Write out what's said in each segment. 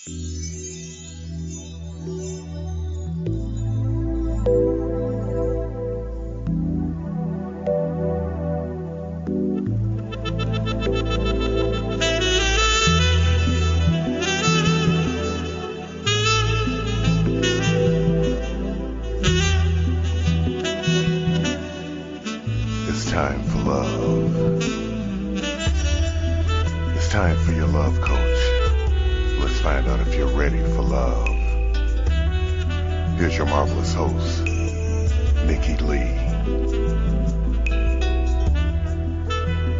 It's time for love. It's time for your love coach. Let's find out if you're ready for love. Here's your marvelous host, Nikki Lee.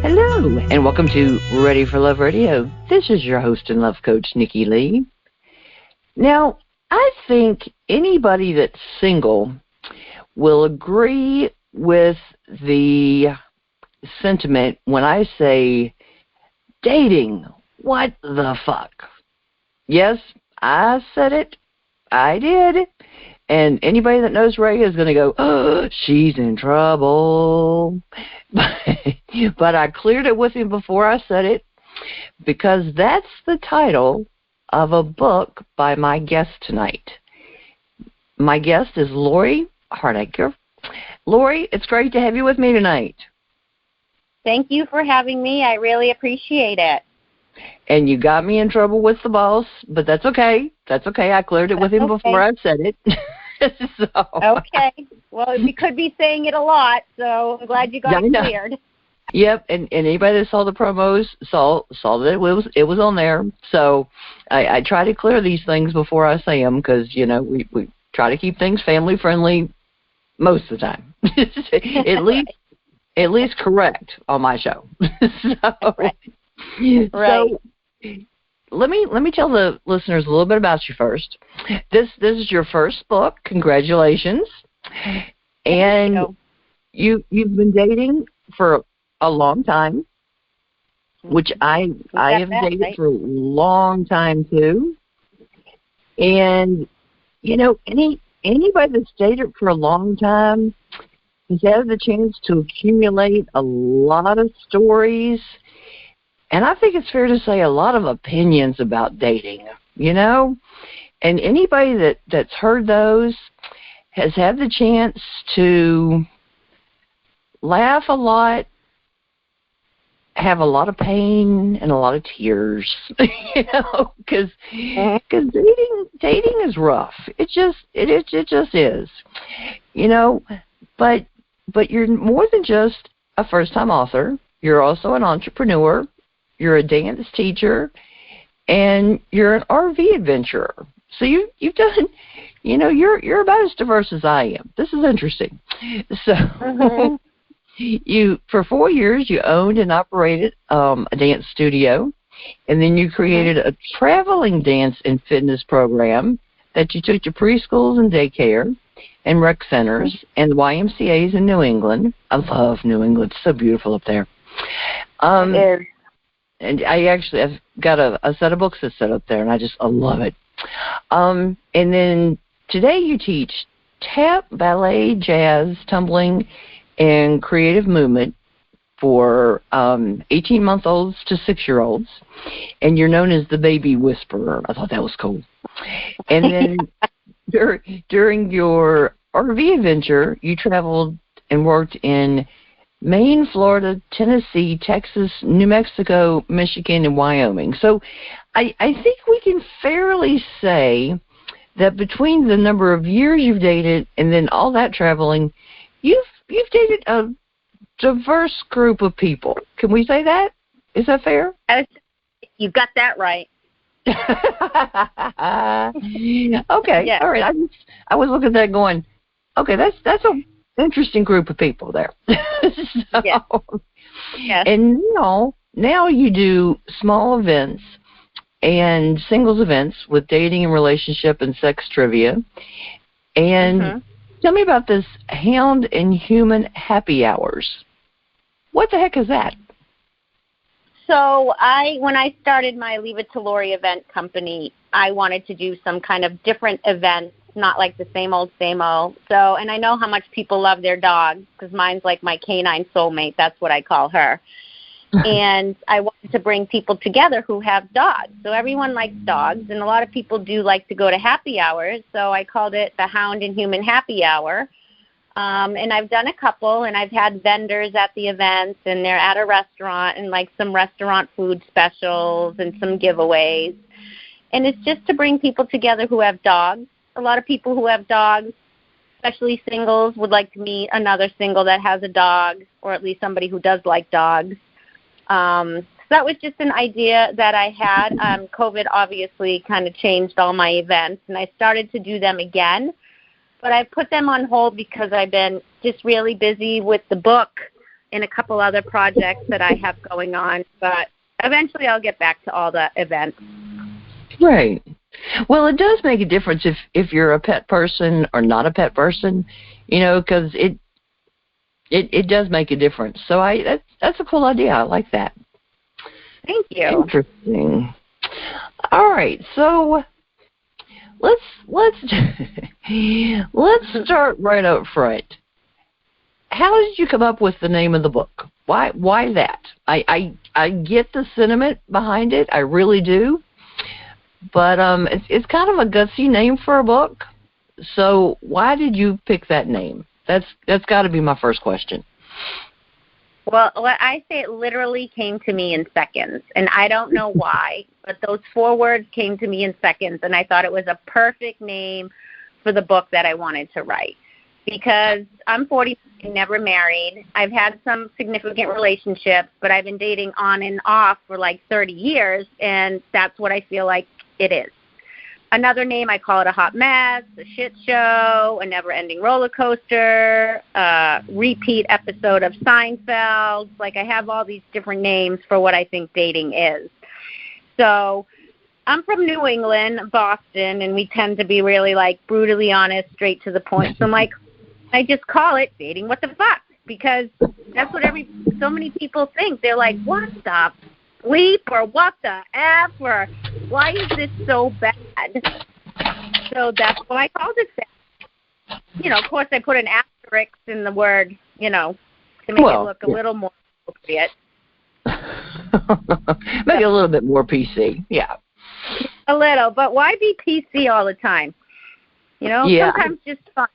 Hello, and welcome to Ready for Love Radio. This is your host and love coach, Nikki Lee. Now, I think anybody that's single will agree with the sentiment when I say dating. What the fuck? Yes, I said it. I did. And anybody that knows Ray is going to go, oh, she's in trouble. But I cleared it with him before I said it, because that's the title of a book by my guest tonight. My guest is Lori Hardacker. Lori, it's great to have you with me tonight. Thank you for having me. I really appreciate it. And you got me in trouble with the boss, but that's okay. That's okay. I cleared it with him before I said it. So. Okay. Well, you could be saying it a lot, so I'm glad you got it cleared. Yep, and anybody that saw the promos saw that it was on there. So I try to clear these things before I say them, because, you know, we try to keep things family friendly most of the time. at least correct on my show. Right. So let me tell the listeners a little bit about you first. This is your first book. Congratulations. And you've been dating for a long time, which I have dated for a long time too. And you know, anybody that's dated for a long time has had the chance to accumulate a lot of stories, and I think it's fair to say a lot of opinions about dating, you know? And anybody that's heard those has had the chance to laugh a lot, have a lot of pain and a lot of tears, you know, because dating is rough. It just is, you know. But you're more than just a first-time author. You're also an entrepreneur. You're a dance teacher, and you're an RV adventurer. So you've done, you know, you're about as diverse as I am. This is interesting. So. For 4 years, you owned and operated a dance studio, and then you created a traveling dance and fitness program that you took to preschools and daycare and rec centers and YMCAs in New England. I love New England. It's so beautiful up there. And I've got a set of books that's set up there, and I love it. And then today you teach tap, ballet, jazz, tumbling, and creative movement for 18-month-olds to 6-year-olds, and you're known as the baby whisperer. I thought that was cool. And then during your RV adventure, you traveled and worked in Maine, Florida, Tennessee, Texas, New Mexico, Michigan, and Wyoming. So I think we can fairly say that between the number of years you've dated and then all that traveling, you've dated a diverse group of people. Can we say that? Is that fair? You got that right. Okay, yeah. All right. I was looking at that going, okay, that's an interesting group of people there. So, yeah. Yes. And now you do small events and singles events with dating and relationship and sex trivia. And tell me about this Hound and Human Happy Hours. What the heck is that? So when I started my Leave It to Lori event company, I wanted to do some kind of different events, not like the same old, same old. So, and I know how much people love their dogs, because mine's like my canine soulmate. That's what I call her. And I wanted to bring people together who have dogs. So everyone likes dogs, and a lot of people do like to go to happy hours. So I called it the Hound and Human Happy Hour. And I've done a couple, and I've had vendors at the events, and they're at a restaurant, and like some restaurant food specials and some giveaways. And it's just to bring people together who have dogs. A lot of people who have dogs, especially singles, would like to meet another single that has a dog, or at least somebody who does like dogs. So that was just an idea that I had. COVID obviously kind of changed all my events, and I started to do them again. But I put them on hold because I've been just really busy with the book and a couple other projects that I have going on. But eventually I'll get back to all the events. Right. Well, it does make a difference if you're a pet person or not a pet person, because it does make a difference. So that's a cool idea. I like that. Thank you. Interesting. All right, so let's start right up front. How did you come up with the name of the book? Why that? I get the sentiment behind it. I really do. But it's kind of a gutsy name for a book. So why did you pick that name? That's got to be my first question. Well, I say it literally came to me in seconds, and I don't know why, but those 4 words came to me in seconds, and I thought it was a perfect name for the book that I wanted to write. Because I'm 40, never married. I've had some significant relationships, but I've been dating on and off for like 30 years, and that's what I feel like it is. Another name, I call it a hot mess, a shit show, a never-ending roller coaster, a repeat episode of Seinfeld. Like, I have all these different names for what I think dating is. So I'm from New England, Boston, and we tend to be really, like, brutally honest, straight to the point. So I'm like, I just call it Dating What the Fuck, because that's what so many people think. They're like, what the bleep, or what the F, or why is this so bad? So that's why I called it that. Of course, I put an asterisk in the word, to make it look a little more appropriate. Maybe a little bit more PC, yeah. A little, but why be PC all the time? Yeah. Sometimes just fun.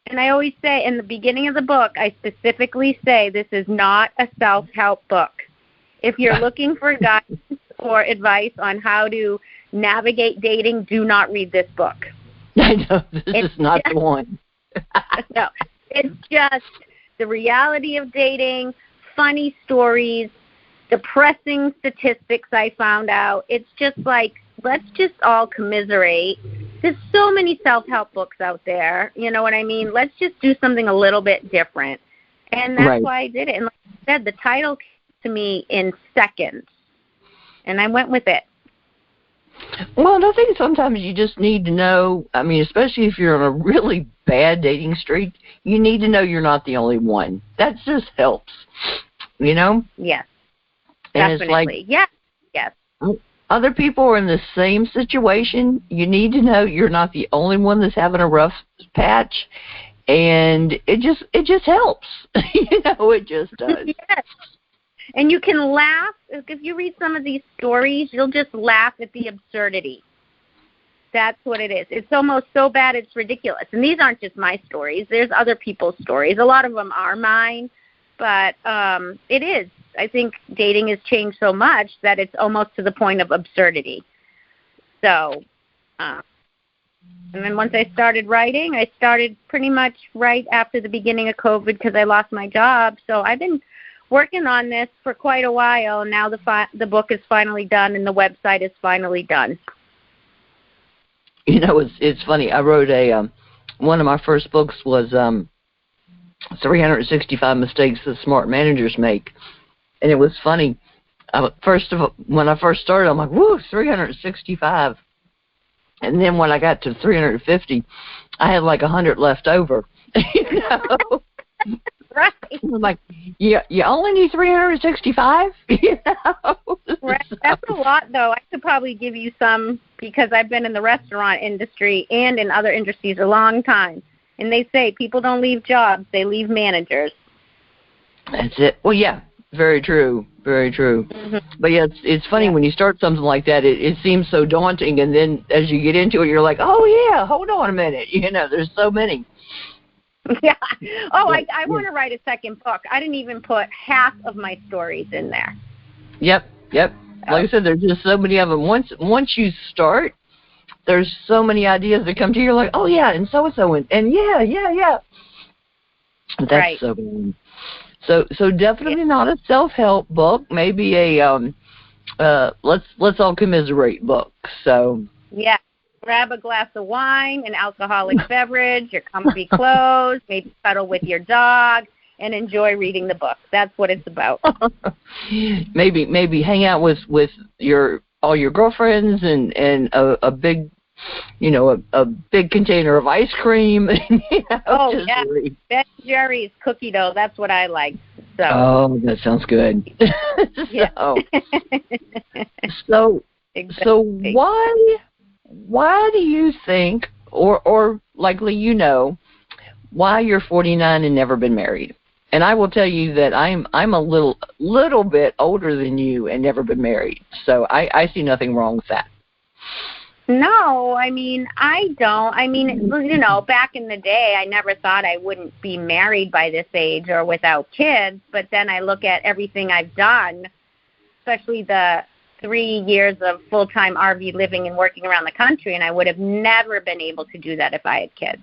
And I always say in the beginning of the book, I specifically say this is not a self-help book. If you're looking for guidance or advice on how to navigate dating, do not read this book. I know, this is not the one. No, it's just the reality of dating, funny stories, depressing statistics I found out. It's just like, let's just all commiserate. There's so many self-help books out there. You know what I mean? Let's just do something a little bit different. And that's why I did it. And like I said, the title came to me in seconds. And I went with it. Well, I think sometimes you just need to know, especially if you're on a really bad dating streak, you need to know you're not the only one. That just helps, Yes, and definitely. It's like, yes. Other people are in the same situation. You need to know you're not the only one that's having a rough patch, and it just helps. It just does. Yes. And you can laugh. If you read some of these stories, you'll just laugh at the absurdity. That's what it is. It's almost so bad it's ridiculous. And these aren't just my stories. There's other people's stories. A lot of them are mine. But it is. I think dating has changed so much that it's almost to the point of absurdity. So, and then once I started writing, I started pretty much right after the beginning of COVID because I lost my job. So I've been working on this for quite a while. Now the book is finally done and the website is finally done. It's funny. I wrote one of my first books was 365 Mistakes That Smart Managers Make. And it was funny. When I first started, I'm like, woo, 365. And then when I got to 350, I had like 100 left over. Right. I'm like, you only need 365? Right. That's a lot, though. I could probably give you some because I've been in the restaurant industry and in other industries a long time. And they say people don't leave jobs, they leave managers. That's it. Well, yeah. Very true. Very true. Mm-hmm. But yeah, it's funny when you start something like that. It seems so daunting, and then as you get into it, you're like, oh yeah, hold on a minute. There's so many. Yeah. Oh, I want to write a second book. I didn't even put half of my stories in there. Yep. Like I said, there's just so many of them. Once you start, there's so many ideas that come to you. You're like, oh yeah, and so and yeah. That's right. so good. So definitely not a self-help book. Maybe a let's all commiserate book. So yeah, grab a glass of wine, an alcoholic beverage, your comfy clothes, maybe cuddle with your dog, and enjoy reading the book. That's what it's about. maybe hang out with all your girlfriends and a big a big container of ice cream. Ben Jerry's cookie dough. That's what I like. So. Oh, that sounds good. Yeah. So exactly. why do you think, or likely why you're 49 and never been married? And I will tell you that I'm a little bit older than you and never been married. So I see nothing wrong with that. No, I don't. Back in the day, I never thought I wouldn't be married by this age or without kids. But then I look at everything I've done, especially the 3 years of full-time RV living and working around the country, and I would have never been able to do that if I had kids.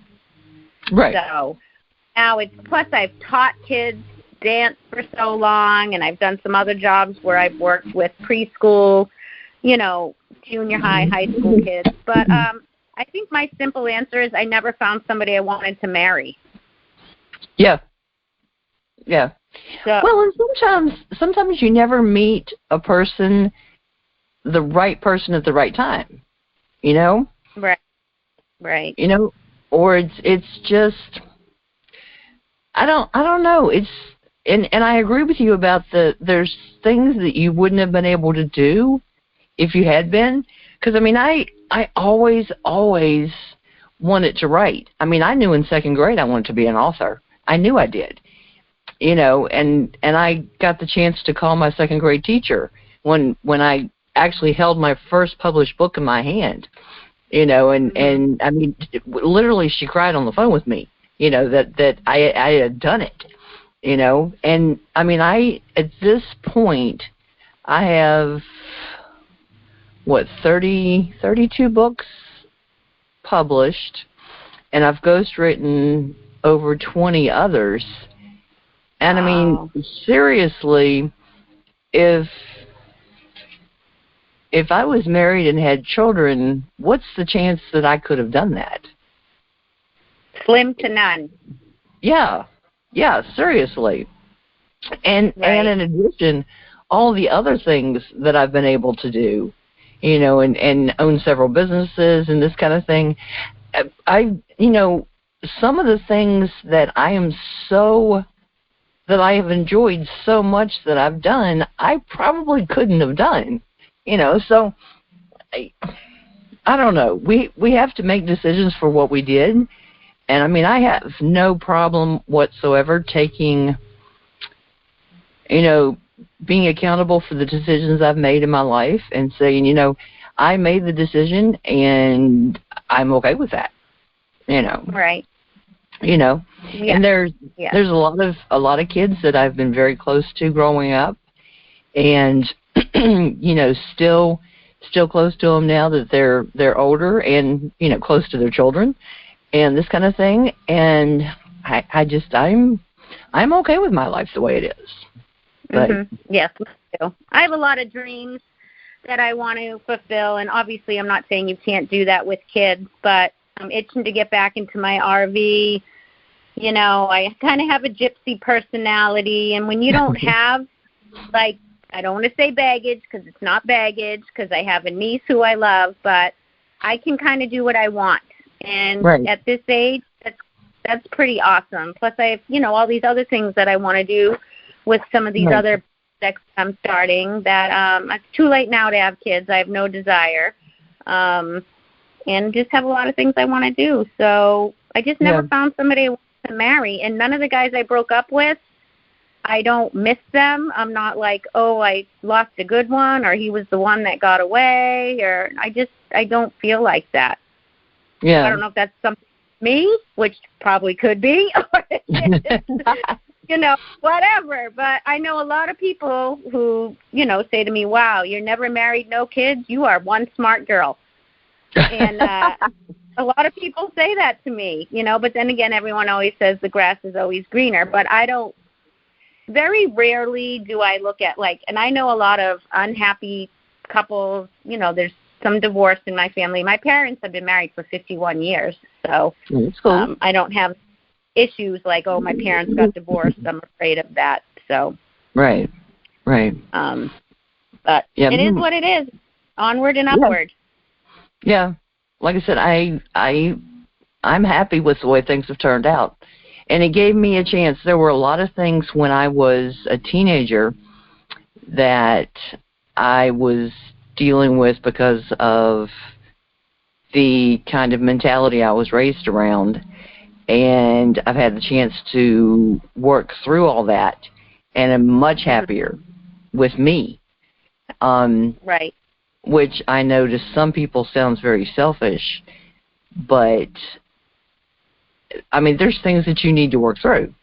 Right. So now plus I've taught kids dance for so long, and I've done some other jobs where I've worked with preschool, junior high, high school kids. But I think my simple answer is I never found somebody I wanted to marry. Yeah. So, well, and sometimes you never meet the right person at the right time. Right. Or it's just I don't know. It's and I agree with you about there's things that you wouldn't have been able to do if you had been, because I always wanted to write. I knew in second grade I wanted to be an author. I knew I did, and I got the chance to call my second grade teacher when I actually held my first published book in my hand, and literally she cried on the phone with me, that I had done it, and at this point I have 32 books published, and I've ghostwritten over 20 others. And wow. Seriously, if I was married and had children, what's the chance that I could have done that? Slim to none. Yeah, seriously. And in addition, all the other things that I've been able to do, and own several businesses and this kind of thing. Some of the things that I have enjoyed so much that I've done, I probably couldn't have done, so I don't know. We have to make decisions for what we did. And I have no problem whatsoever taking, being accountable for the decisions I've made in my life and saying, I made the decision and I'm okay with that, Right. And there's a lot of kids that I've been very close to growing up, and still close to them now that they're older and close to their children and this kind of thing. And I'm okay with my life the way it is. But yes, me too. I have a lot of dreams that I want to fulfill, and obviously I'm not saying you can't do that with kids, but I'm itching to get back into my RV. I kind of have a gypsy personality, and when you don't have, I don't want to say baggage because it's not baggage, because I have a niece who I love, but I can kind of do what I want. And at this age, that's pretty awesome. Plus I have, all these other things that I want to do with some of these other projects I'm starting that it's too late now to have kids. I have no desire. And just have a lot of things I want to do. So I just never found somebody I wanted to marry. And none of the guys I broke up with, I don't miss them. I'm not like, oh, I lost a good one, or he was the one that got away, or I don't feel like that. Yeah. I don't know if that's something me, which probably could be, or whatever. But I know a lot of people who, say to me, wow, you're never married, no kids, you are one smart girl. And a lot of people say that to me, but then again, everyone always says the grass is always greener. But very rarely do I look at and I know a lot of unhappy couples, there's some divorce in my family. My parents have been married for 51 years, so that's cool. I don't have issues like, oh, my parents got divorced. I'm afraid of that. So right. But it is what it is. Onward and upward. Yeah. Like I said, I'm happy with the way things have turned out. And it gave me a chance. There were a lot of things when I was a teenager that I was dealing with because of the kind of mentality I was raised around. And I've had the chance to work through all that, and I'm much happier with me. Right. Which I know to some people sounds very selfish, but I mean, there's things that you need to work through,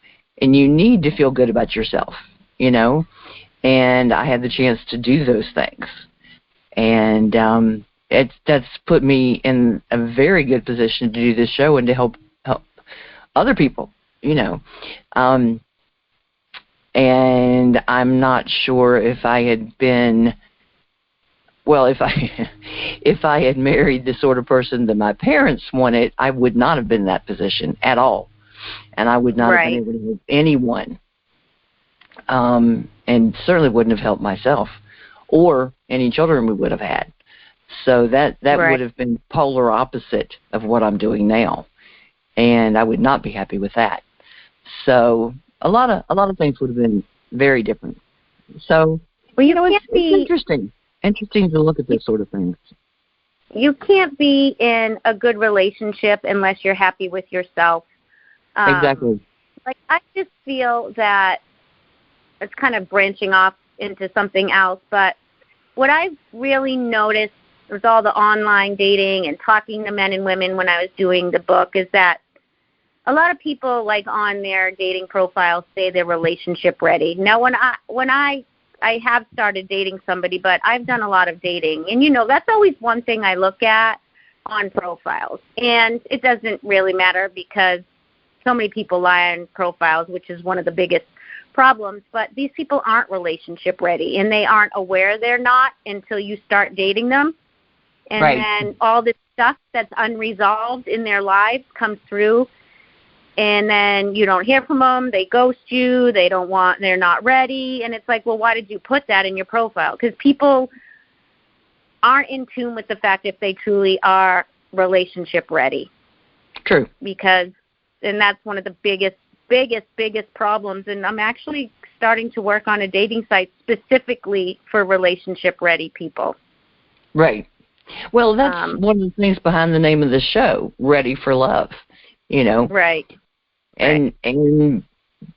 and you need to feel good about yourself, and I had the chance to do those things. And that's put me in a very good position to do this show and to help other people, and I'm not sure if I had been, if I had married the sort of person that my parents wanted, I would not have been in that position at all, and I would not have been able to help anyone, and certainly wouldn't have helped myself or any children we would have had. So that would have been polar opposite of what I'm doing now, and I would not be happy with that. So a lot of things would have been very different. So it's interesting to look at those sort of things. You can't be in a good relationship unless you're happy with yourself. Exactly. I just feel that it's kind of branching off into something else, but what I've really noticed with all the online dating and talking to men and women when I was doing the book is that a lot of people on their dating profiles say they're relationship ready. Now, when I have started dating somebody, but I've done a lot of dating, and that's always one thing I look at on profiles, and it doesn't really matter because so many people lie on profiles, which is one of the biggest problems. But these people aren't relationship ready, and they aren't aware they're not until you start dating them. And then all this stuff that's unresolved in their lives comes through, and then you don't hear from them. They ghost you. They're not ready. And it's like, well, why did you put that in your profile? Because people aren't in tune with the fact if they truly are relationship ready. True. And that's one of the biggest problems. And I'm actually starting to work on a dating site specifically for relationship ready people. Right. Well, that's one of the things behind the name of the show, Ready for Love, Right. And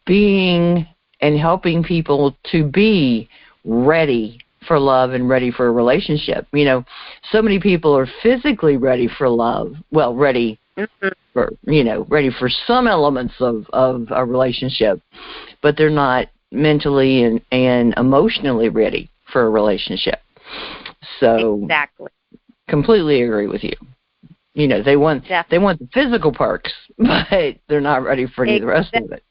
being and helping people to be ready for love and ready for a relationship. So many people are physically ready for love, ready for, ready for some elements of a relationship, but they're not mentally and emotionally ready for a relationship. So exactly. Completely agree with you. They want the physical perks, but they're not ready for any of the rest of it.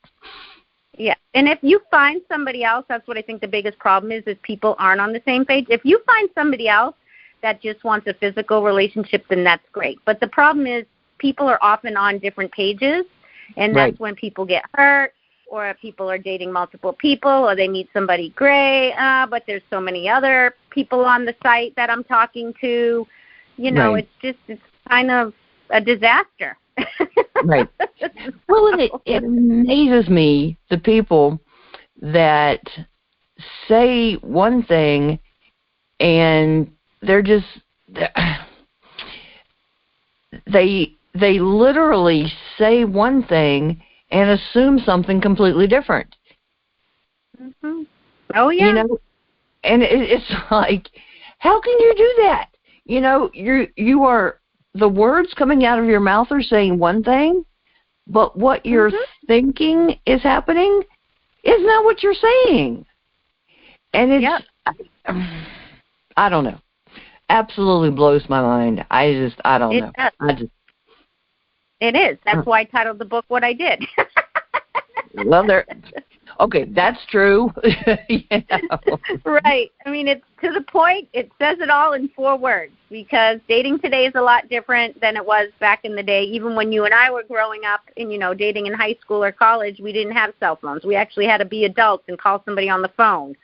Yeah, and if you find somebody else, that's what I think the biggest problem is people aren't on the same page. If you find somebody else that just wants a physical relationship, then that's great. But the problem is people are often on different pages, and that's when people get hurt, or people are dating multiple people, or they meet somebody great, but there's so many other people on the site that I'm talking to. It's kind of a disaster. Right. Well, and it amazes me, the people that say one thing and they literally say one thing and assume something completely different. Mm-hmm. Oh, yeah. You know, and it's like, how can you do that? You know, you are, the words coming out of your mouth are saying one thing, but what you're thinking is happening is not what you're saying. And it's, I don't know. Absolutely blows my mind. I don't know. It is. That's why I titled the book what I did. Well, okay, that's true. You know. Right. I mean, it's to the point. It says it all in 4 words, because dating today is a lot different than it was back in the day. Even when you and I were growing up and, you know, dating in high school or college, we didn't have cell phones. We actually had to be adults and call somebody on the phone.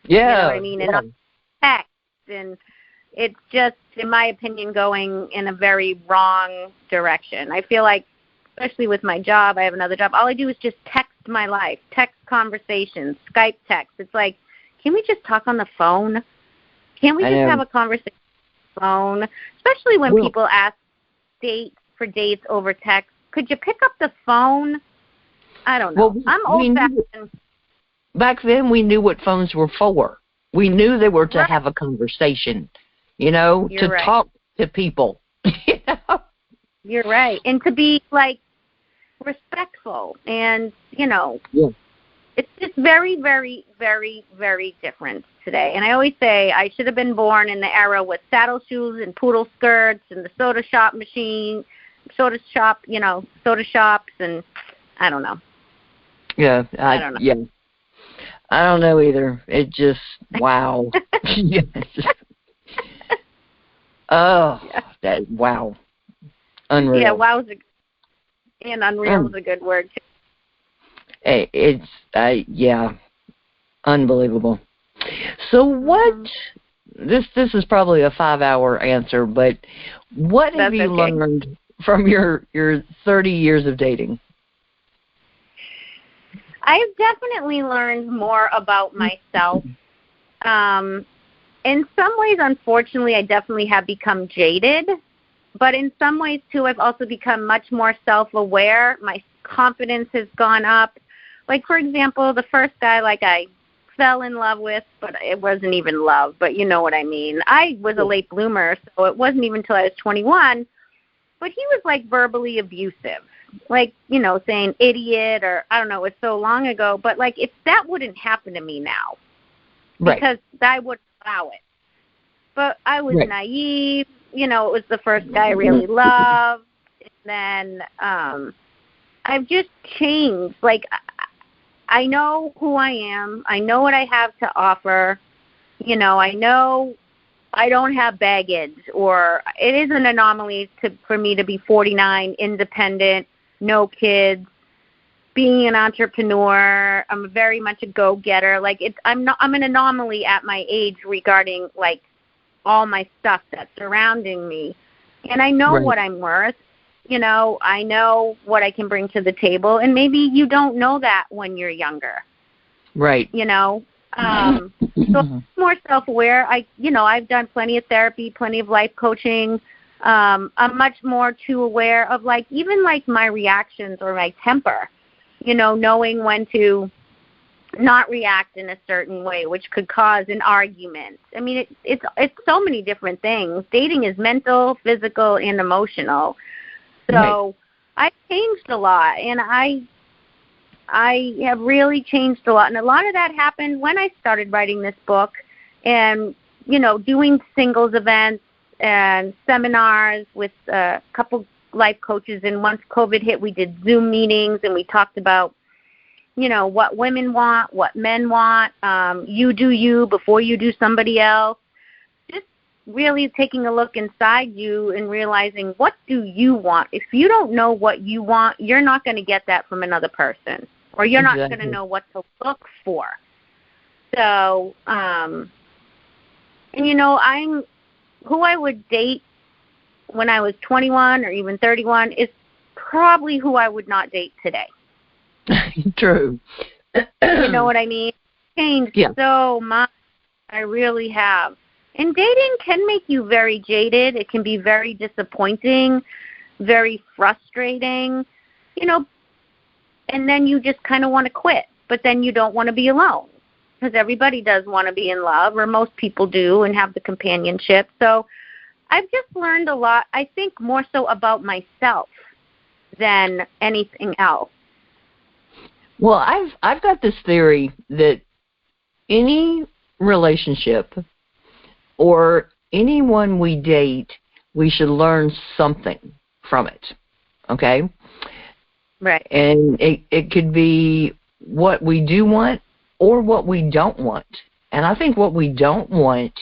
Yeah. You know what I mean? And on text. And it's just, in my opinion, going in a very wrong direction. I feel like, especially with my job, I have another job, all I do is just text my life, text conversations, Skype text. It's like, can we just talk on the phone? Can't we just have a conversation on the phone? Especially when people ask for dates over text. Could you pick up the phone? I don't know. I'm old-fashioned. Back then, we knew what phones were for. We knew they were to have a conversation, you know, talk to people. You know? You're right. And to be, like, respectful. And, you know, it's just very, very, very, very different today. And I always say I should have been born in the era with saddle shoes and poodle skirts and the soda shops, and I don't know. Yeah. I don't know. Yeah. I don't know either. It just, wow. Yes. Oh, wow. Unreal. Yeah, wow and unreal is a good word, too. It's, unbelievable. So what, this is probably a 5-hour answer, but what have you learned from your 30 years of dating? I've definitely learned more about myself. In some ways, unfortunately, I definitely have become jaded. But in some ways, too, I've also become much more self-aware. My confidence has gone up. Like, for example, the first guy, like, I fell in love with, but it wasn't even love, but you know what I mean. I was a late bloomer, so it wasn't even until I was 21. But he was, like, verbally abusive. Like, you know, saying idiot or, I don't know, it was so long ago. But, like, if that wouldn't happen to me now, because I wouldn't allow it. But I was naive. You know, it was the first guy I really loved. And then I've just changed. Like, I know who I am. I know what I have to offer. You know, I know I don't have baggage, or it is an anomaly for me to be 49, independent, no kids, being an entrepreneur. I'm very much a go-getter. Like, I'm an anomaly at my age regarding, like, all my stuff that's surrounding me. And I know what I'm worth. You know, I know what I can bring to the table. And maybe you don't know that when you're younger. Right. You know? So I'm more self-aware. I've done plenty of therapy, plenty of life coaching. I'm much more too aware of, like, even, like, my reactions or my temper, you know, knowing when to not react in a certain way, which could cause an argument. I mean, it's so many different things. Dating is mental, physical, and emotional. So I've changed a lot, and I have really changed a lot. And a lot of that happened when I started writing this book and, you know, doing singles events and seminars with a couple life coaches. And once COVID hit, we did Zoom meetings, and we talked about, you know, what women want, what men want, you do you before you do somebody else. Just really taking a look inside you and realizing, what do you want? If you don't know what you want, you're not going to get that from another person, or you're not going to know what to look for. So, and, you know, who I would date when I was 21 or even 31 is probably who I would not date today. True. You know what I mean? Changed so much. I really have. And dating can make you very jaded. It can be very disappointing, very frustrating, you know, and then you just kind of want to quit, but then you don't want to be alone. because everybody does want to be in love, or most people do, and have the companionship. So I've just learned a lot, I think more so about myself than anything else. Well, I've got this theory that any relationship or anyone we date, we should learn something from it, okay? Right. And it could be what we do want or what we don't want. And I think what we don't want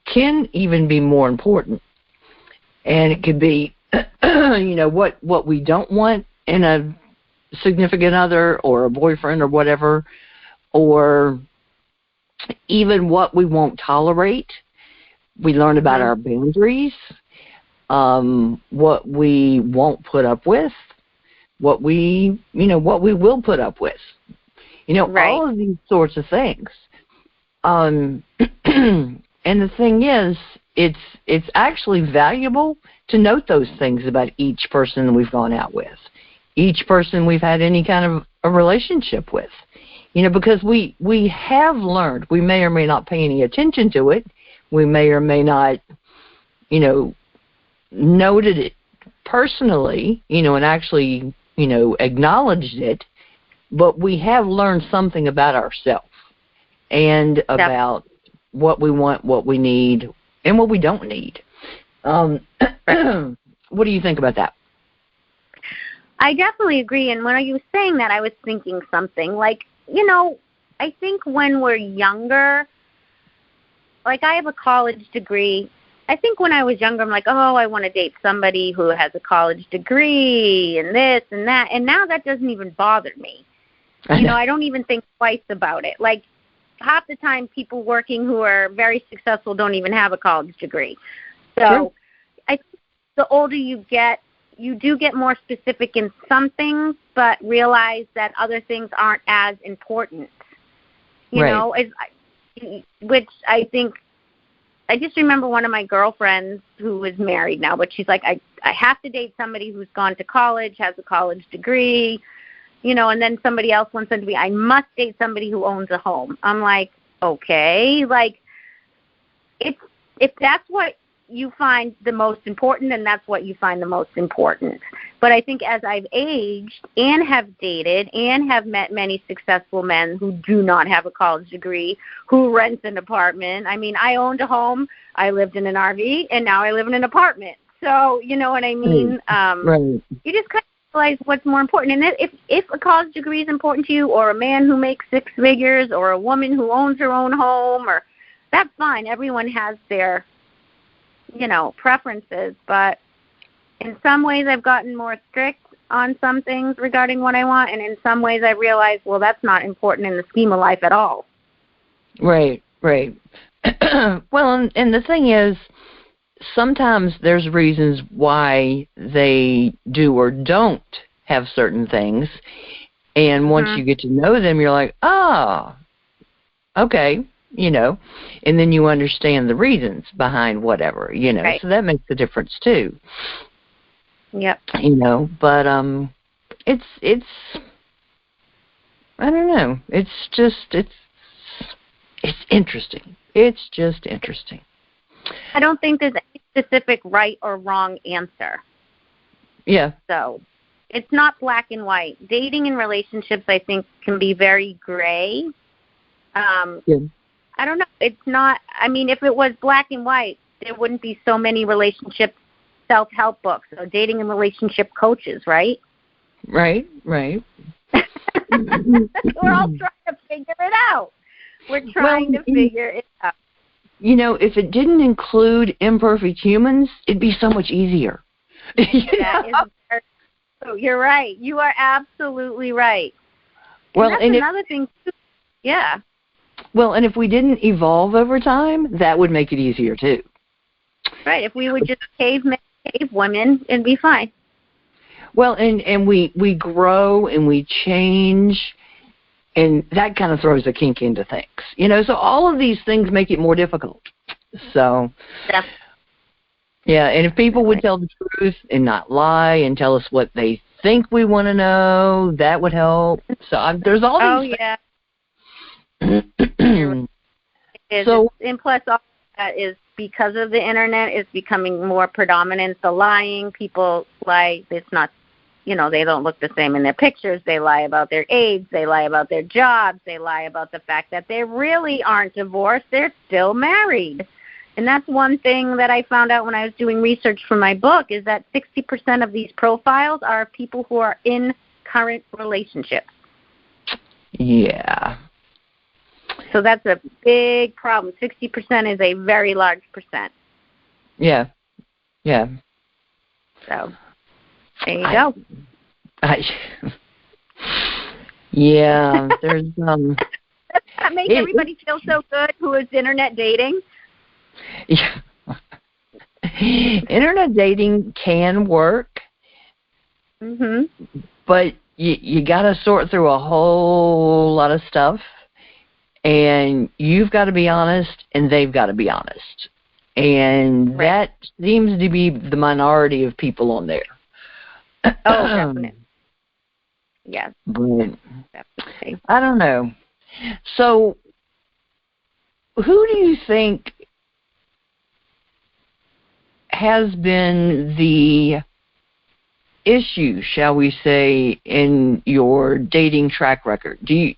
can even be more important. And it could be, what we don't want in a significant other or a boyfriend or whatever, or even what we won't tolerate. We learn about our boundaries, what we won't put up with, what we will put up with. Right. All of these sorts of things. And the thing is, it's actually valuable to note those things about each person we've gone out with, each person we've had any kind of a relationship with, because we have learned. We may or may not pay any attention to it. We may or may not, noted it personally, and actually, acknowledged it, but we have learned something about ourselves and about what we want, what we need, and what we don't need. What do you think about that? I definitely agree. And when you were saying that, I was thinking something like, I think when we're younger, like I have a college degree. I think when I was younger, I'm like, oh, I want to date somebody who has a college degree and this and that. And now that doesn't even bother me. I don't even think twice about it. Like half the time people working who are very successful don't even have a college degree. So sure. I think the older you get, you do get more specific in some things, but realize that other things aren't as important. Which I think, I just remember one of my girlfriends who is married now, but she's like, I have to date somebody who's gone to college, has a college degree, and then somebody else once said to me, I must date somebody who owns a home. I'm like, okay, like, if that's what you find the most important, then that's what you find the most important. But I think as I've aged and have dated and have met many successful men who do not have a college degree, who rent an apartment. I mean, I owned a home, I lived in an RV, and now I live in an apartment. So, you know what I mean? Right. You just kind of realize what's more important. And if a college degree is important to you, or a man who makes six figures, or a woman who owns her own home, or that's fine. Everyone has their preferences, but in some ways I've gotten more strict on some things regarding what I want, and in some ways I realized, well, that's not important in the scheme of life at all. Right. Well, and the thing is, sometimes there's reasons why they do or don't have certain things, and once you get to know them, you're like, okay. And then you understand the reasons behind whatever, Right. So that makes a difference too. Yep. But it's I don't know. It's interesting. It's just interesting. I don't think there's any specific right or wrong answer. Yeah. So it's not black and white. Dating and relationships, I think, can be very gray. Yeah. I don't know. It's not, I mean, if it was black and white, there wouldn't be so many relationship self-help books or dating and relationship coaches, right? Right. We're all trying to figure it out. We're trying to figure it out. If it didn't include imperfect humans, it'd be so much easier. That is very true. You're right. You are absolutely right. Well, and that's another thing, too. Yeah. Well, and if we didn't evolve over time, that would make it easier, too. Right. If we would just cave men, cave women, it'd be fine. Well, and we grow and we change, and that kind of throws a kink into things. So all of these things make it more difficult. So, yeah, and if people would tell the truth and not lie and tell us what they think we want to know, that would help. So there's all these things. And plus, all that is because of the internet is becoming more predominant. The lying, people lie. It's not, they don't look the same in their pictures. They lie about their age. They lie about their jobs. They lie about the fact that they really aren't divorced. They're still married. And that's one thing that I found out when I was doing research for my book is that 60% of these profiles are people who are in current relationships. Yeah. So that's a big problem. 60% is a very large percent. Yeah. Yeah. So there you go. Yeah, there's Does that make everybody feel so good who is internet dating? Yeah. Internet dating can work. But you got to sort through a whole lot of stuff, and you've got to be honest, and they've got to be honest. And that seems to be the minority of people on there. Oh, definitely. Yes. But definitely. I don't know. So who do you think has been the issue, shall we say, in your dating track record? Do you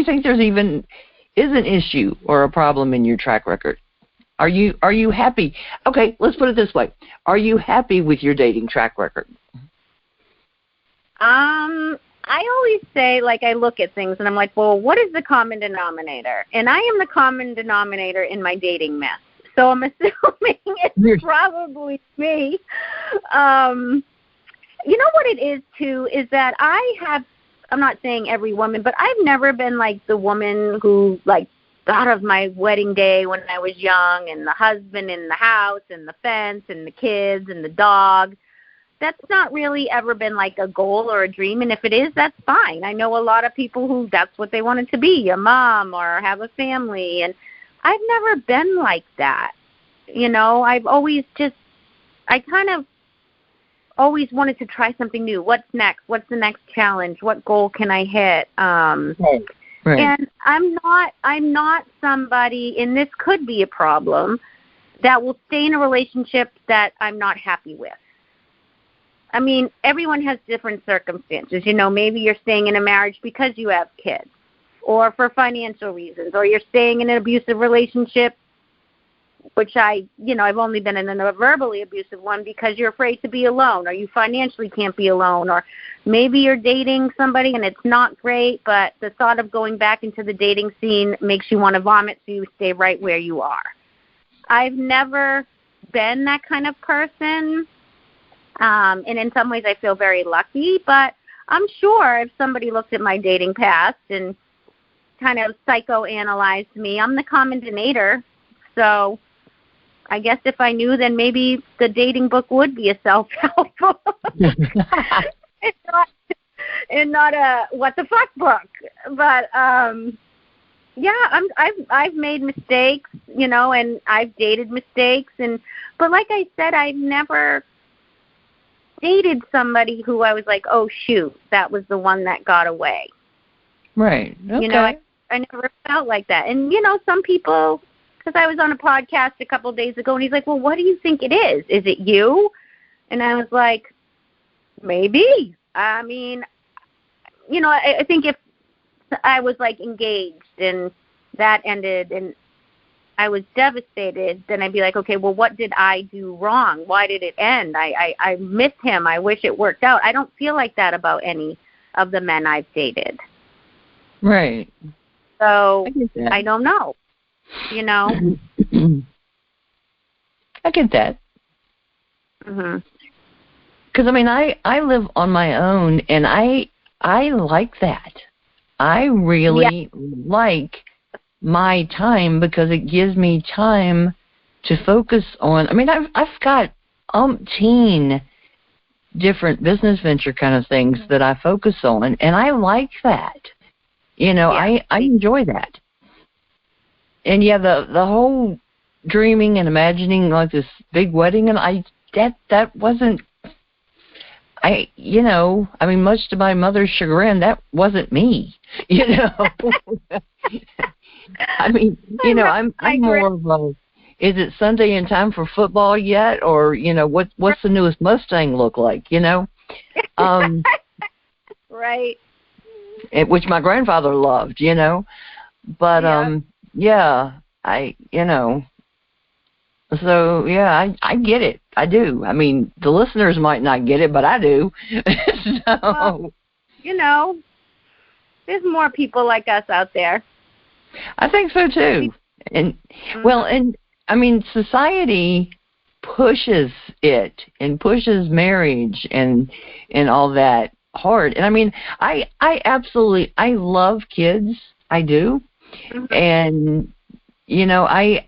think there's even is an issue or a problem in your track record? Are you happy? Okay, let's put it this way. Are you happy with your dating track record? I always say, I look at things and I'm like, well, what is the common denominator? And I am the common denominator in my dating mess. So I'm assuming it's probably me. You know what it is, too, is that I'm not saying every woman, but I've never been the woman who, thought of my wedding day when I was young and the husband in the house and the fence and the kids and the dog. That's not really ever been a goal or a dream, and if it is, that's fine. I know a lot of people who that's what they wanted to be, a mom or have a family, and I've never been like that. I've always I kind of always wanted to try something new. What's next? What's the next challenge? What goal can I hit? Right. And I'm not somebody, and this could be a problem, that will stay in a relationship that I'm not happy with. I mean, everyone has different circumstances. Maybe you're staying in a marriage because you have kids or for financial reasons, or you're staying in an abusive relationship, which I've only been in a verbally abusive one because you're afraid to be alone, or you financially can't be alone, or maybe you're dating somebody and it's not great, but the thought of going back into the dating scene makes you want to vomit, so you stay right where you are. I've never been that kind of person. And in some ways I feel very lucky, but I'm sure if somebody looked at my dating past and kind of psychoanalyzed me, I'm the common denominator. So I guess if I knew, then maybe the dating book would be a self-help book and not a what the fuck book. But yeah, I've made mistakes, and I've dated mistakes, but like I said, I've never dated somebody who I was like, oh, shoot, that was the one that got away. Right. Okay. I never felt like that. And, some people, because I was on a podcast a couple of days ago, and he's like, well, what do you think it is? Is it you? And I was like, maybe. I mean, I think if I was, engaged and that ended and I was devastated, then I'd be like, okay, well, what did I do wrong? Why did it end? I miss him. I wish it worked out. I don't feel like that about any of the men I've dated. Right. So I don't know, I get that. Mhm. Because, I live on my own, and I like that. I really like my time because it gives me time to focus on. I've got umpteen different business venture kind of things that I focus on, and I like that. I enjoy that. And the whole dreaming and imagining this big wedding, and that wasn't. much to my mother's chagrin, that wasn't me, I'm more of a, is it Sunday in time for football yet? Or, what's the newest Mustang look like, Right. Which my grandfather loved, but, so, yeah, I get it. I do. I mean, the listeners might not get it, but I do. Well, there's more people like us out there. I think so, too. And, society pushes it and pushes marriage and all that hard. And, I love kids. I do. Mm-hmm. And, I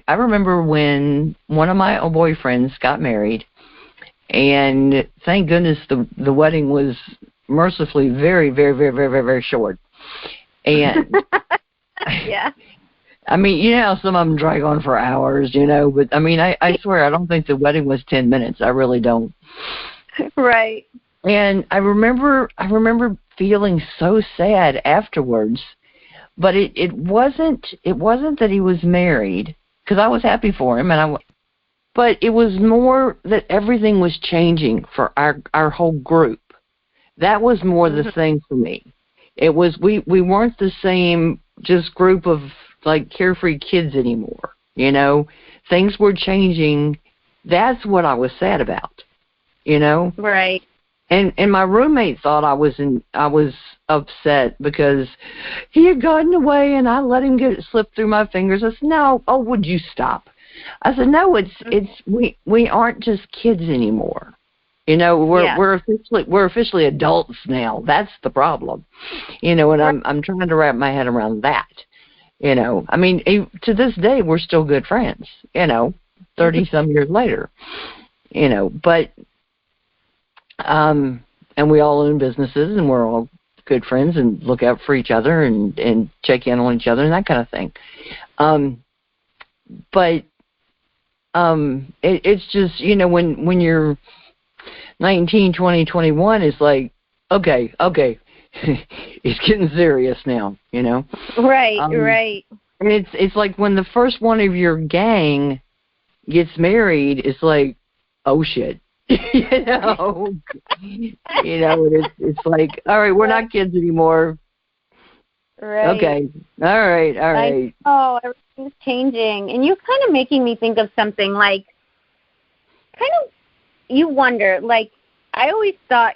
remember when one of my boyfriends got married, and thank goodness the wedding was mercifully very, very, very, very, very, very short. And yeah. How some of them drag on for hours, but I swear I don't think the wedding was 10 minutes. I really don't. Right. And I remember feeling so sad afterwards. But it wasn't that he was married, because I was happy for him, but it was more that everything was changing for our whole group. That was more the thing for me. It was we weren't the same just group of like carefree kids anymore. Things were changing. That's what I was sad about. Right. And my roommate thought I was upset because he had gotten away and I let him get it slip through my fingers. I said, "No, would you stop?" I said, "No, we aren't just kids anymore. We're officially adults now. That's the problem." And I'm trying to wrap my head around that. To this day we're still good friends, 30 some years later. But and we all own businesses, and we're all good friends and look out for each other and check in on each other and that kind of thing. It's just, when you're 19, 20, 21, it's like, okay, it's getting serious now, Right, right. And it's like when the first one of your gang gets married, it's like, oh shit. It's like, all right, we're not kids anymore. Right. Okay. All right. Oh, everything's changing. And you're kind of making me think of something like, you wonder, like, I always thought,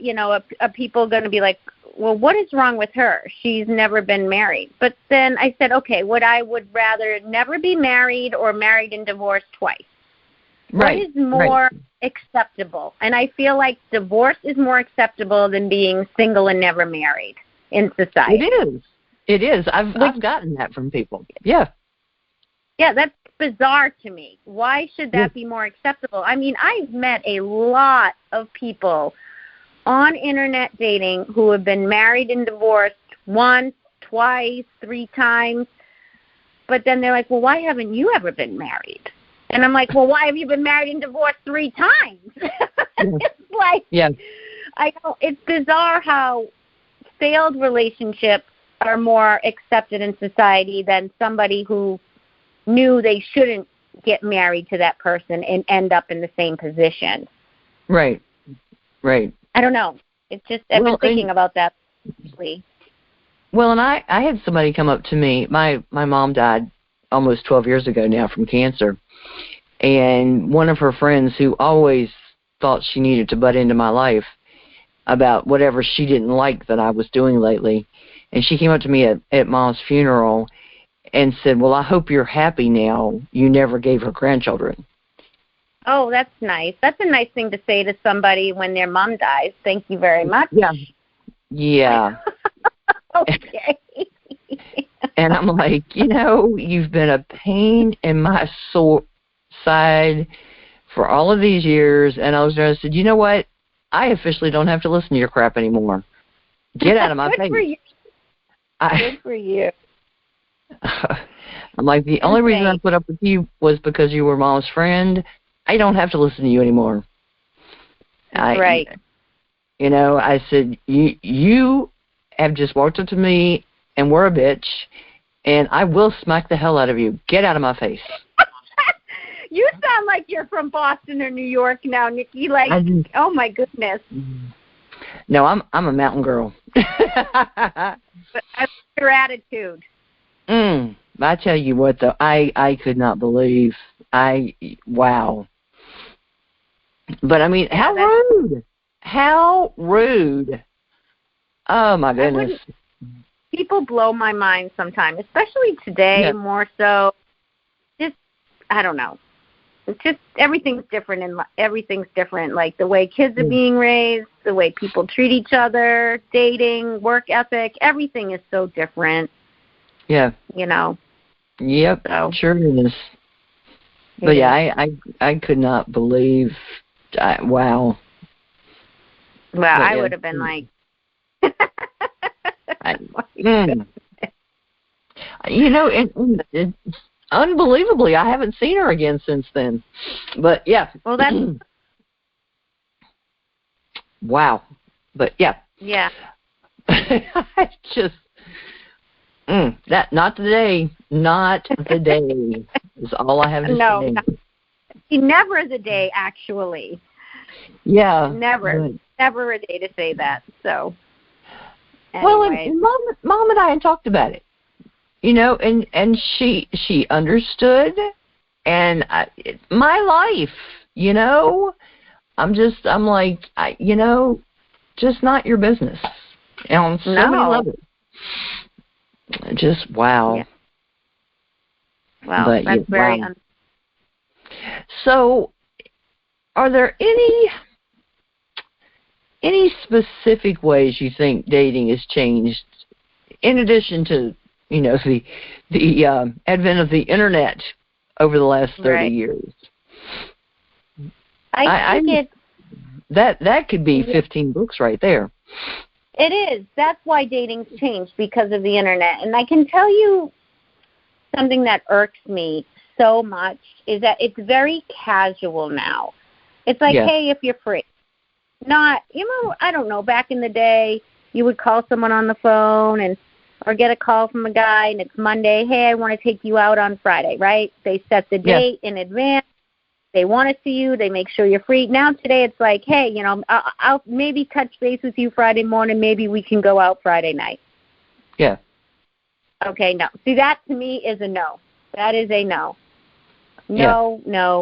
are people going to be like, well, what is wrong with her? She's never been married. But then I said, okay, I would rather never be married or married and divorced twice. Right. What is more acceptable? And I feel like divorce is more acceptable than being single and never married in society. It is. I've gotten that from people. Yeah. Yeah, that's bizarre to me. Why should that be more acceptable? I've met a lot of people on internet dating who have been married and divorced once, twice, 3 times. But then they're like, well, why haven't you ever been married? And I'm like, well, why have you been married and divorced 3 times? It's like, I know it's bizarre how failed relationships are more accepted in society than somebody who knew they shouldn't get married to that person and end up in the same position. Right. I don't know. It's just, I've been thinking about that lately. Well, and I had somebody come up to me. My mom died almost 12 years ago now from cancer. And one of her friends who always thought she needed to butt into my life about whatever she didn't like that I was doing lately. And she came up to me at Mom's funeral and said, well, I hope you're happy now. You never gave her grandchildren. Oh, that's nice. That's a nice thing to say to somebody when their mom dies. Thank you very much. Yeah. Okay. And I'm like, you've been a pain in my side for all of these years. And I said, you know what? I officially don't have to listen to your crap anymore. Get out of my face. For you. Good for you. I'm like, the only reason I put up with you was because you were Mom's friend. I don't have to listen to you anymore. Right. I said, you have just walked up to me and were a bitch, and I will smack the hell out of you. Get out of my face. You sound like you're from Boston or New York now, Nikki. Like, oh my goodness. No, I'm a mountain girl. But that's your attitude. I tell you what, though, I could not believe. Wow. But I mean, how rude. How rude. Oh my goodness. People blow my mind sometimes, especially today, more so. Just, I don't know. It's just everything's different, and everything's different. Like the way kids are being raised, the way people treat each other, dating, work ethic, everything is so different. Yeah. Yep. So, sure is. But yeah, I could not believe. Wow. Well, I would have been like. Unbelievably, I haven't seen her again since then. But yeah. Well, that's. Wow. But yeah. Yeah. I just. Not today. Not today is all I have to say. No. Never the day, actually. Yeah. Never a day to say that. So. Anyways. Well, and Mom and I had talked about it, and she understood, and my life, I'm like, just not your business, and on so many levels. Just wow. Yeah. Well, that's very. Wow. So, are there any specific ways you think dating has changed, in addition to the advent of the internet over the last 30 years? I think that could be 15 books right there. It is. That's why dating's changed, because of the internet. And I can tell you something that irks me so much is that it's very casual now. It's like, hey, if you're free. Not, I don't know, back in the day, you would call someone on the phone or get a call from a guy, and it's Monday, hey, I want to take you out on Friday, right? They set the date in advance. They want to see you. They make sure you're free. Now today it's like, hey, I'll maybe touch base with you Friday morning. Maybe we can go out Friday night. Yeah. Okay, no. See, that to me is a no. That is a no. No.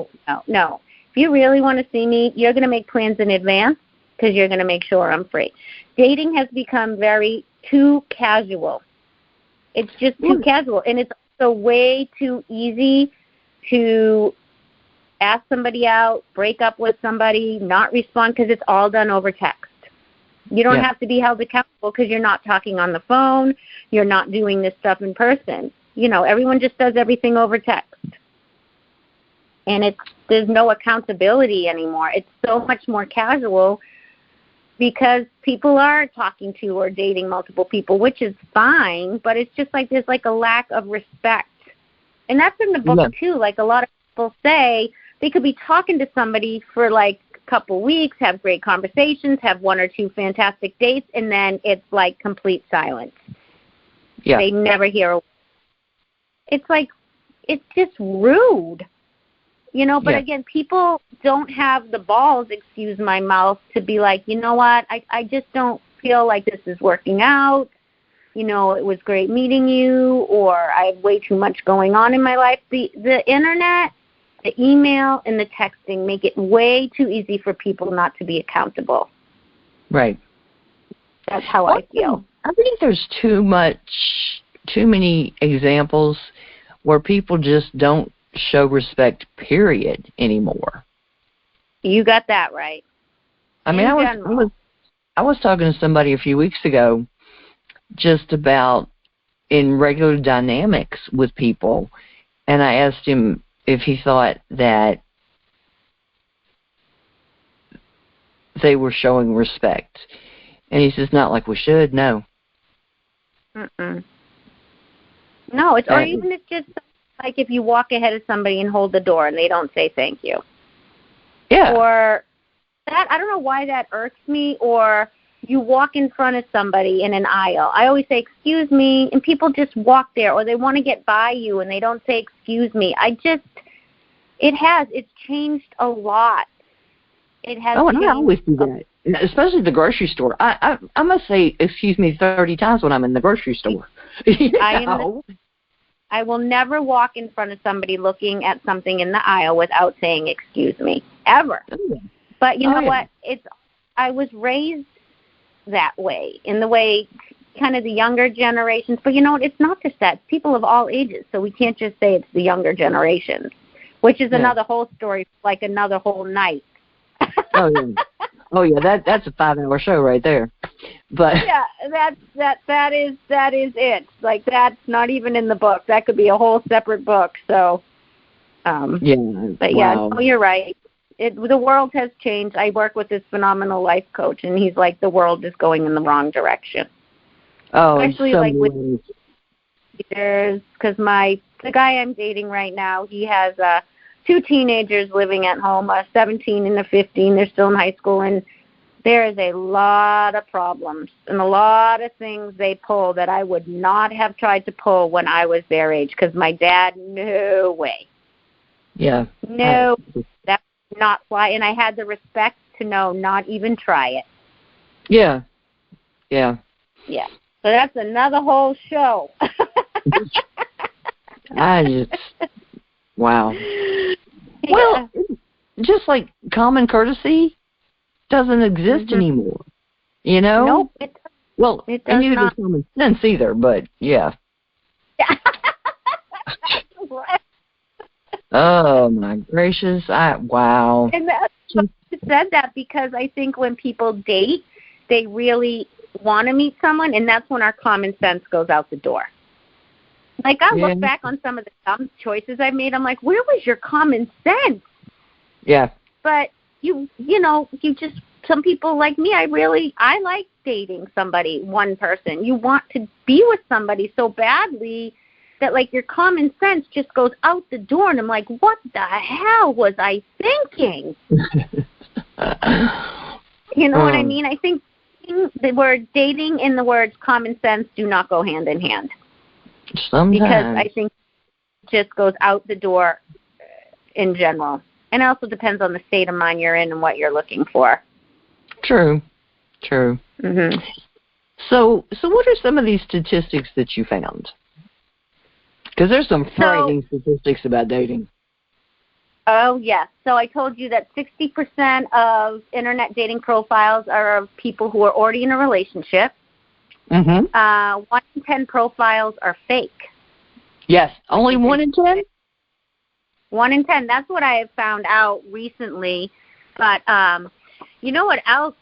If you really want to see me, you're going to make plans in advance because you're going to make sure I'm free. Dating has become too casual. It's just too casual. And it's also way too easy to ask somebody out, break up with somebody, not respond, because it's all done over text. You don't have to be held accountable because you're not talking on the phone. You're not doing this stuff in person. Everyone just does everything over text. And there's no accountability anymore. It's so much more casual because people are talking to or dating multiple people, which is fine, but it's just like there's like a lack of respect. And that's in the book too. Like a lot of people say they could be talking to somebody for like a couple weeks, have great conversations, have one or two fantastic dates, and then it's like complete silence. Yeah. They never hear a word. It's like, it's just rude. But again, people don't have the balls, excuse my mouth, to be like, you know what, I just don't feel like this is working out. It was great meeting you, or I have way too much going on in my life. The internet, the email, and the texting make it way too easy for people not to be accountable. Right. That's how I feel. I think there's too many examples where people just don't show respect, period, anymore. You got that right. I mean, I was talking to somebody a few weeks ago just about in regular dynamics with people, and I asked him if he thought that they were showing respect. And he says, not like we should, no. Mm-mm. No, or even it's just like if you walk ahead of somebody and hold the door and they don't say thank you. Yeah. Or I don't know why that irks me. Or you walk in front of somebody in an aisle. I always say, excuse me, and people just walk there, or they want to get by you and they don't say, excuse me. It's changed a lot. It has. Oh, and I always do that, especially at the grocery store. I must say, excuse me 30 times when I'm in the grocery store. I will never walk in front of somebody looking at something in the aisle without saying, excuse me, ever. But you know what? I was raised that way, in the way kind of the younger generations. But you know what? It's not just that. It's people of all ages, so we can't just say it's the younger generations, which is another whole story, like another whole night. That's a 5-hour show right there. But yeah, that is it. Like, that's not even in the book. That could be a whole separate book. So, but no, you're right. The world has changed. I work with this phenomenal life coach, and he's like, the world is going in the wrong direction. Oh, especially like with leaders, because the guy I'm dating right now, he has 2 teenagers living at home, a 17 and a 15. They're still in high school, and there is a lot of problems and a lot of things they pull that I would not have tried to pull when I was their age, because my dad, no way. Yeah. No, that's not why. And I had the respect to know not even try it. Yeah. Yeah. Yeah. So that's another whole show. Wow. Yeah. Well, just like common courtesy doesn't exist anymore, you know? Nope. It does and neither not. does common sense either, but yeah. Oh, my gracious. Wow. And that's why I said that, because I think when people date, they really want to meet someone, and that's when our common sense goes out the door. Like, I look back on some of the dumb choices I've made. I'm like, where was your common sense? Yeah. But some people like me, I like dating somebody, one person. You want to be with somebody so badly that, like, your common sense just goes out the door. And I'm like, what the hell was I thinking? You know what I mean? I think the word dating and the words common sense do not go hand in hand. Sometimes. Because I think it just goes out the door in general. And it also depends on the state of mind you're in and what you're looking for. True. Mm-hmm. So what are some of these statistics that you found? Because there's some frightening statistics about dating. Oh, yes. So I told you that 60% of internet dating profiles are of people who are already in a relationship. Mm-hmm. 1 in 10 profiles are fake. Yes. Only 1 in 10? 1 in 10. That's what I have found out recently. But you know what else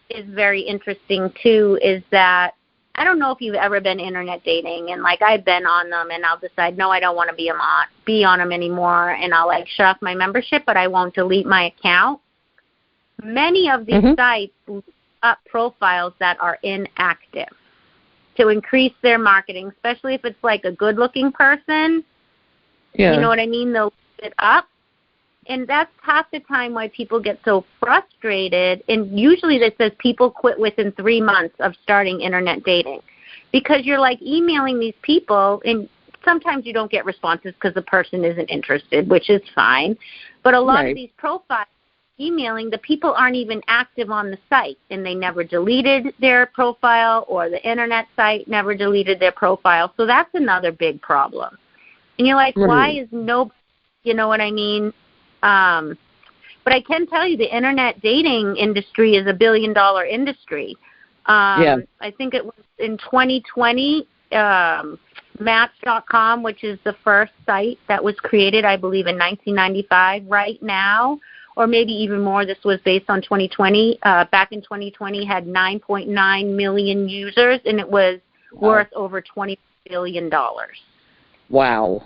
is very interesting, too, is that I don't know if you've ever been internet dating, and, like, I've been on them, and I'll decide, no, I don't want to be on them anymore, and I'll, like, shut off my membership, but I won't delete my account. Many of these sites leave up profiles that are inactive to increase their marketing, especially if it's, like, a good-looking person. Yeah. You know what I mean? They'll leave it up. And that's half the time why people get so frustrated. And usually this says people quit within 3 months of starting internet dating, because you're, like, emailing these people, and sometimes you don't get responses because the person isn't interested, which is fine. But a lot of these profiles emailing, the people aren't even active on the site, and they never deleted their profile, or the internet site never deleted their profile. So that's another big problem. And you're like, why is nobody, you know what I mean? But I can tell you the internet dating industry is $1 billion industry. I think it was in 2020, Match.com, which is the first site that was created, I believe, in 1995. Right now, or maybe even more, this was based on 2020. Back in 2020, had 9.9 million users, and it was worth over $20 billion. Wow.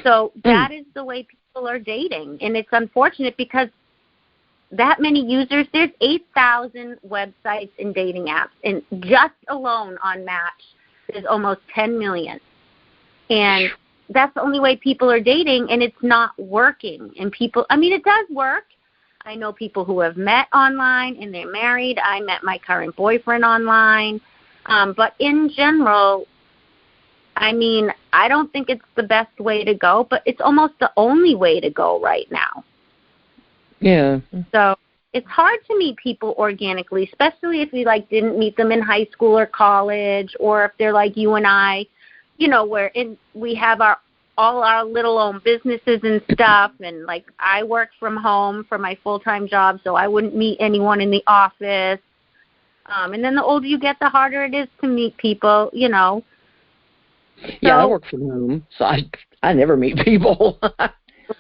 So that is the way people are dating, and it's unfortunate because that many users, there's 8,000 websites and dating apps, and just alone on Match there's almost 10 million. And that's the only way people are dating, and it's not working. And people, I mean, it does work. I know people who have met online and they're married. I met my current boyfriend online. But in general, I mean, I don't think it's the best way to go, but it's almost the only way to go right now. Yeah. So it's hard to meet people organically, especially if you, like, didn't meet them in high school or college, or if they're like you and I, you know, we have all our little own businesses and stuff, and, like, I work from home for my full-time job, so I wouldn't meet anyone in the office. And then the older you get, the harder it is to meet people, you know. Yeah, I work from home, so I never meet people.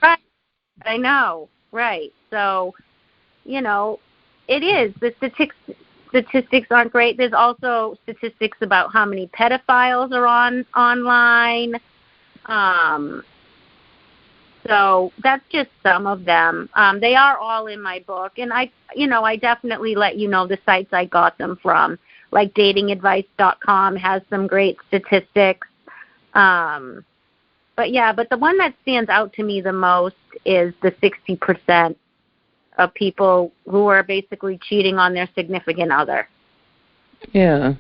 Right. I know. Right. So, you know, it is. The statistics aren't great. There's also statistics about how many pedophiles are online. So that's just some of them. They are all in my book, and I definitely let you know the sites I got them from. Like datingadvice.com has some great statistics. But the one that stands out to me the most is the 60% of people who are basically cheating on their significant other. Yeah.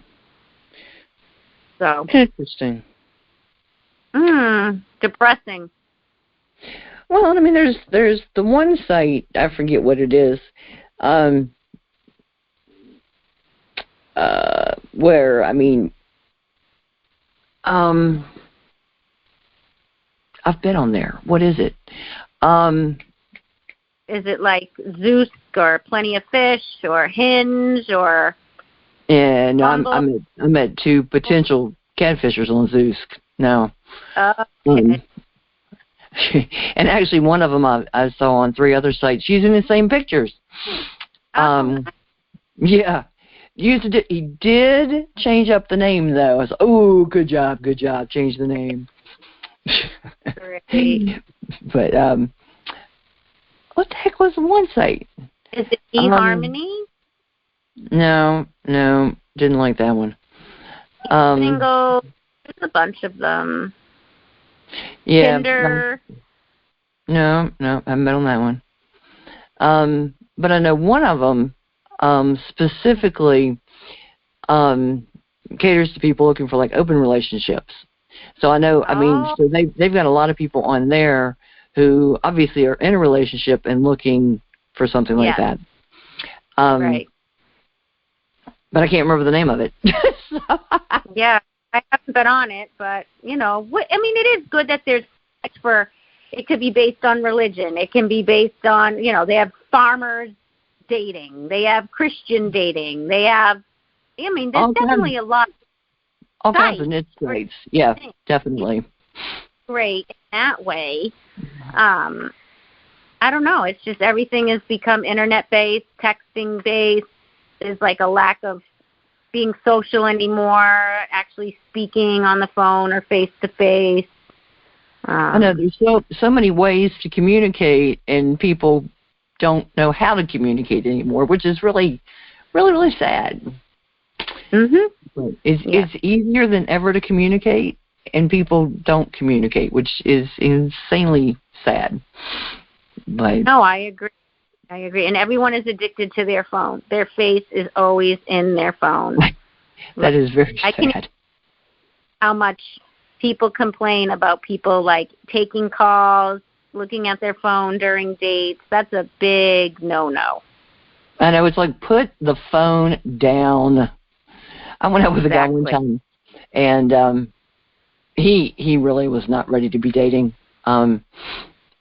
So interesting. Depressing. Well, I mean, there's the one site, I forget what it is, where, I mean, I've been on there. What is it? Is it like Zeus or Plenty of Fish or Hinge or? Yeah, no, I'm at two potential catfishers on Zeus now. Okay. And actually, one of them I saw on 3 other sites using the same pictures. Yeah, he did change up the name though. I was good job, change the name. Great. But what the heck was the one site? Is it eHarmony? No, didn't like that one. Single. There's a bunch of them. Yeah. Tinder. No, I haven't been on that one. But I know one of them specifically caters to people looking for, like, open relationships. So I know, I mean, so they've got a lot of people on there who obviously are in a relationship and looking for something like that. Right. But I can't remember the name of it. Yeah, I haven't been on it, but, you know, I mean, it is good that there's it could be based on religion. It can be based on, you know, they have farmers dating. They have Christian dating. They have, I mean, there's definitely a lot. All kinds of niche sites. Yeah, definitely. Great in that way. I don't know. It's just everything has become internet-based, texting-based. There's like a lack of being social anymore, actually speaking on the phone or face-to-face. I know there's so many ways to communicate, and people don't know how to communicate anymore, which is really, really, really sad. It's easier than ever to communicate, and people don't communicate, which is insanely sad. But no, I agree. And everyone is addicted to their phone. Their face is always in their phone. That is very sad. How much people complain about people, like, taking calls, looking at their phone during dates. That's a big no-no. I know, it's like, put the phone down. I went out with a guy one time, and he really was not ready to be dating.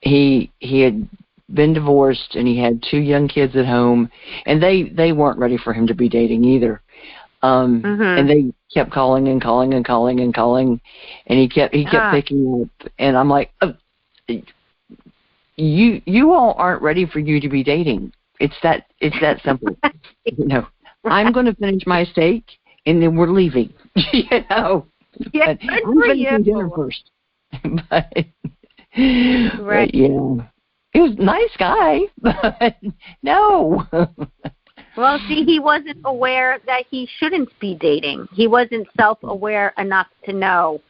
He had been divorced, and he had 2 young kids at home, and they weren't ready for him to be dating either. And they kept calling and calling and calling and calling, and he kept picking up, and I'm like, you all aren't ready for you to be dating. It's that simple. You know, I'm going to finish my steak, and then we're leaving. You know, yeah, I'm finishing dinner first. But yeah, he was a nice guy, but no. Well, see, he wasn't aware that he shouldn't be dating. He wasn't self-aware enough to know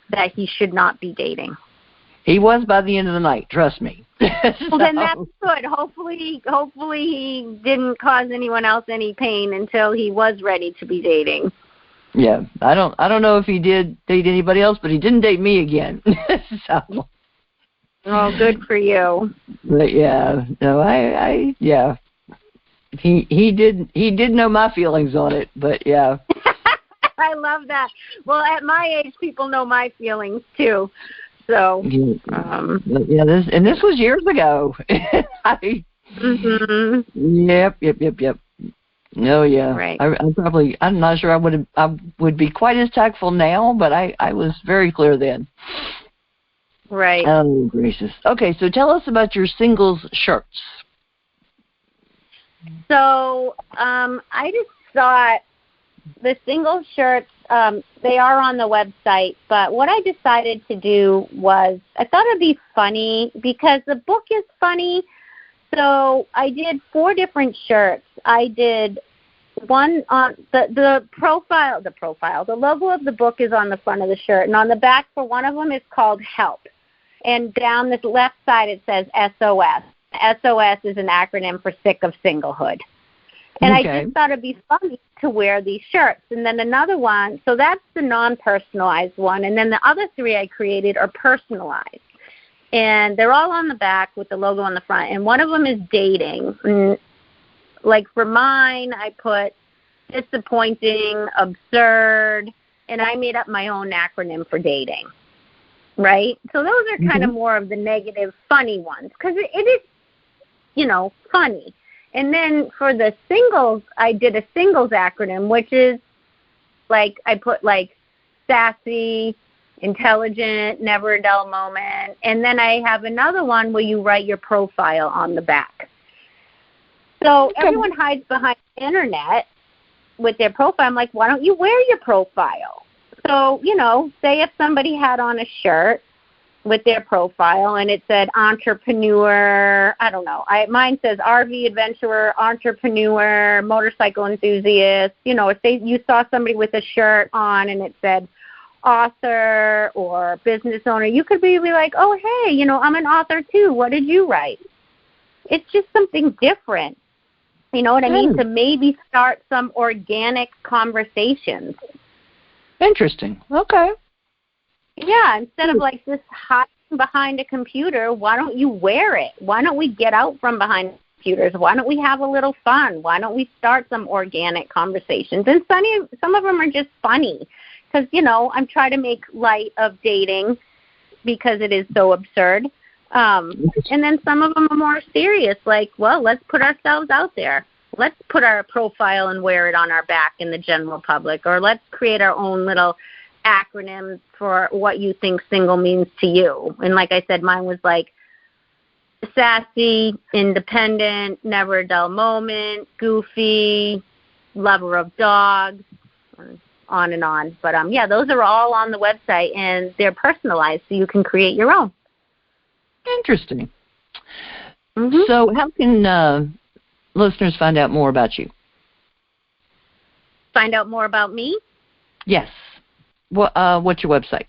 that he should not be dating. He was by the end of the night, trust me. Well, then that's good. Hopefully he didn't cause anyone else any pain until he was ready to be dating. Yeah, I don't know if he did date anybody else, but he didn't date me again. So. Oh, good for you. But yeah, no, I yeah. He did know my feelings on it, but yeah. I love that. Well, at my age, people know my feelings too. So, yeah, this was years ago. Yep. No, yeah. Right. I'm not sure I would be quite as tactful now, but I was very clear then. Right. Oh, gracious. Okay, so tell us about your singles shirts. So, I just thought the single shirts, they are on the website, but what I decided to do was I thought it'd be funny because the book is funny. So I did 4 different shirts. I did one on the profile, the logo of the book is on the front of the shirt, and on the back for one of them is called Help. And down the left side it says SOS. SOS is an acronym for Sick of Singlehood. And okay. I just thought it'd be funny to wear these shirts. And then another one, so that's the non-personalized one. And then the other 3 I created are personalized. And they're all on the back with the logo on the front. And one of them is dating. And like for mine, I put disappointing, absurd, and I made up my own acronym for dating. Right? So those are kind of more of the negative, funny ones because it is, funny. And then for the singles, I did a singles acronym, which is like I put like sassy, intelligent, never a dull moment. And then I have another one where you write your profile on the back. So everyone hides behind the internet with their profile. I'm like, why don't you wear your profile? So, say if somebody had on a shirt with their profile and it said entrepreneur, I don't know. Mine says RV adventurer, entrepreneur, motorcycle enthusiast. If you saw somebody with a shirt on and it said author or business owner, you could be like, oh, hey, I'm an author too. What did you write? It's just something different. You know what I mean? To maybe start some organic conversations. Interesting. Okay. Yeah, instead of like just hiding behind a computer, why don't you wear it? Why don't we get out from behind computers? Why don't we have a little fun? Why don't we start some organic conversations? And some of them are just funny because, I'm trying to make light of dating because it is so absurd. And then some of them are more serious, like, well, let's put ourselves out there. Let's put our profile and wear it on our back in the general public, or let's create our own little acronym for what you think single means to you. And like I said, mine was like sassy, independent, never a dull moment, goofy, lover of dogs, on and on. But, those are all on the website, and they're personalized, so you can create your own. Interesting. So how can listeners find out more about you? Find out more about me? Yes. What's your website?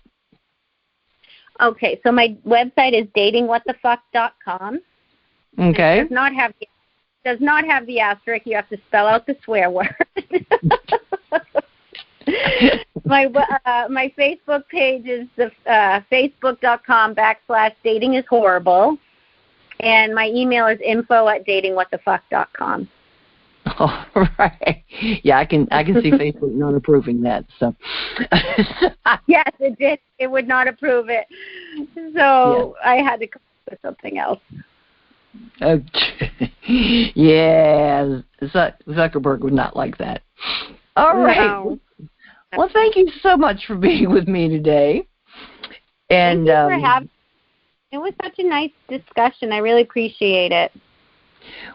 Okay, so my website is datingwhatthefuck.com. Okay. It does not have the asterisk. You have to spell out the swear word. My Facebook page is the facebook.com/datingisHorrible, and my email is info@datingwhatthefuck.com. All right. Yeah, I can see Facebook not approving that. So. Yes, it did. It would not approve it. So I had to come up with something else. Yeah, Zuckerberg would not like that. All right. No. Well, thank you so much for being with me today. And thank you for having me. It was such a nice discussion. I really appreciate it.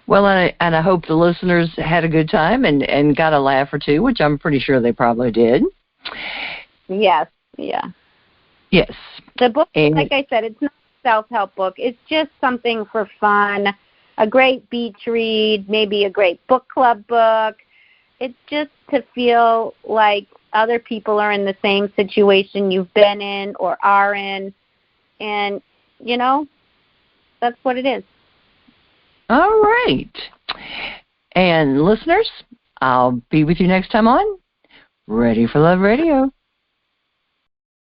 Well, and I hope the listeners had a good time and got a laugh or two, which I'm pretty sure they probably did. Yes, yeah. Yes. The book, like I said, it's not a self-help book. It's just something for fun, a great beach read, maybe a great book club book. It's just to feel like other people are in the same situation you've been in or are in. And, that's what it is. All right. And listeners, I'll be with you next time on Ready for Love Radio.